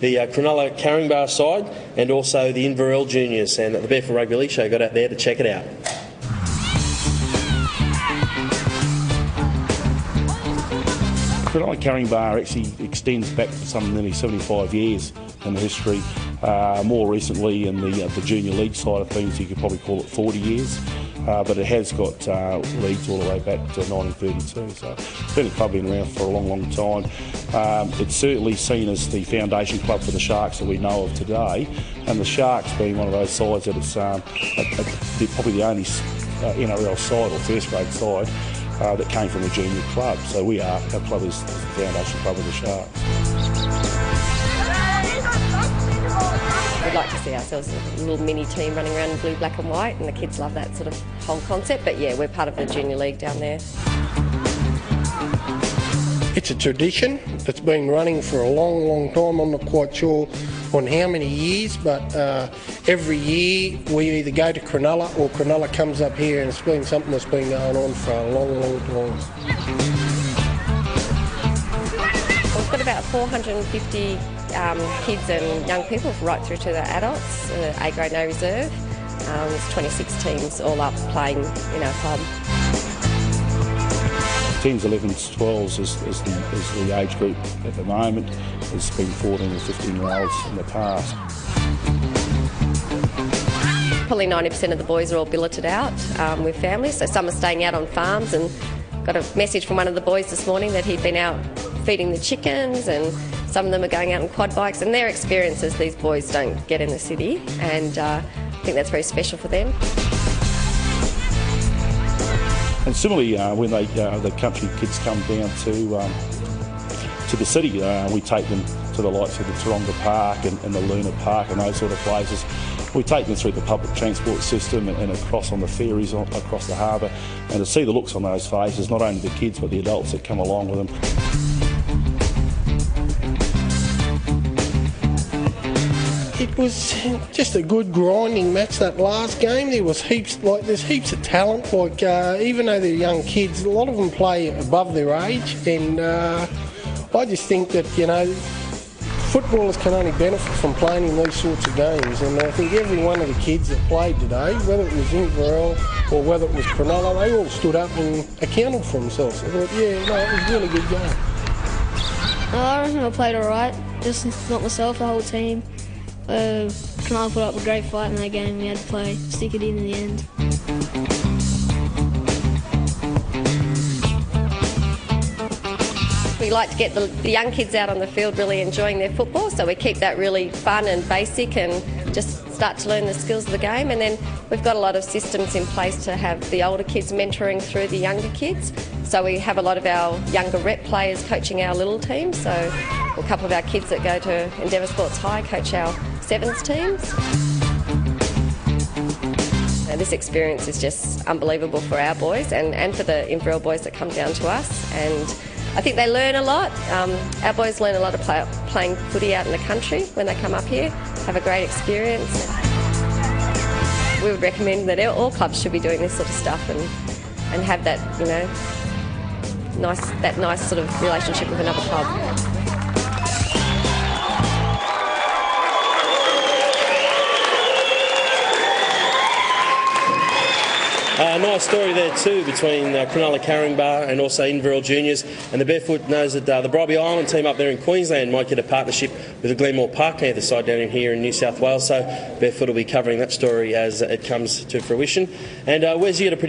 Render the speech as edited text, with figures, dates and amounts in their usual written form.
the Cronulla Caringbah side and also the Inverell juniors, and the Barefoot Rugby League show got out there to check it out. Cronulla Caringbah actually extends back to some nearly 75 years in the history. More recently in the junior league side of things, you could probably call it 40 years. But it has got leagues all the way back to 1932, so it's been a club been around for a long, long time. It's certainly seen as the foundation club for the Sharks that we know of today, and the Sharks being one of those sides that it's they're probably the only NRL side or first grade side that came from a junior club. So our club is the foundation club of the Sharks. We'd like to see ourselves as a little mini team running around in blue, black and white, and the kids love that sort of whole concept. But yeah, we're part of the junior league down there. It's a tradition that's been running for a long, long time. I'm not quite sure on how many years, but every year we either go to Cronulla or Cronulla comes up here, and it's been something that's been going on for a long, long time. We've got about 450 kids and young people right through to the adults, A grade no reserve. There's 26 teams all up playing in our club. Teams 11s, 12s is the age group at the moment. There's been 14 and 15-year-olds in the past. Probably 90% of the boys are all billeted out with families, so some are staying out on farms, and got a message from one of the boys this morning that he'd been out feeding the chickens, and some of them are going out on quad bikes, and their experiences these boys don't get in the city, and I think that's very special for them. And similarly, when the country kids come down to the city, we take them to the likes of the Taronga Park and the Luna Park and those sort of places. We take them through the public transport system and across on the ferries across the harbour, and to see the looks on those faces, not only the kids but the adults that come along with them. It was just a good grinding match, that last game. There's heaps of talent. Even though they're young kids, a lot of them play above their age, and I just think that footballers can only benefit from playing in these sorts of games. And I think every one of the kids that played today, whether it was Inverell or whether it was Cronulla, they all stood up and accounted for themselves. I thought, it was a really good game. I reckon I played all right. Just not myself, the whole team. Cronulla put up a great fight in that game. We had to stick it in the end. We like to get the young kids out on the field really enjoying their football, so we keep that really fun and basic and just start to learn the skills of the game. And then we've got a lot of systems in place to have the older kids mentoring through the younger kids. So we have a lot of our younger rep players coaching our little teams. So a couple of our kids that go to Endeavour Sports High coach our sevens teams. And this experience is just unbelievable for our boys and for the Inverell boys that come down to us. And I think they learn a lot. Our boys learn a lot of playing footy out in the country when they come up here, have a great experience. We would recommend that all clubs should be doing this sort of stuff and have that, nice sort of relationship with another club. Nice story there too between Cronulla Caringbah and also Inverell Juniors, and the Barefoot knows that the Bribie Island team up there in Queensland might get a partnership with the Glenmore Park Panther side down in here in New South Wales, so Barefoot will be covering that story as it comes to fruition. And Wes, you got a pretty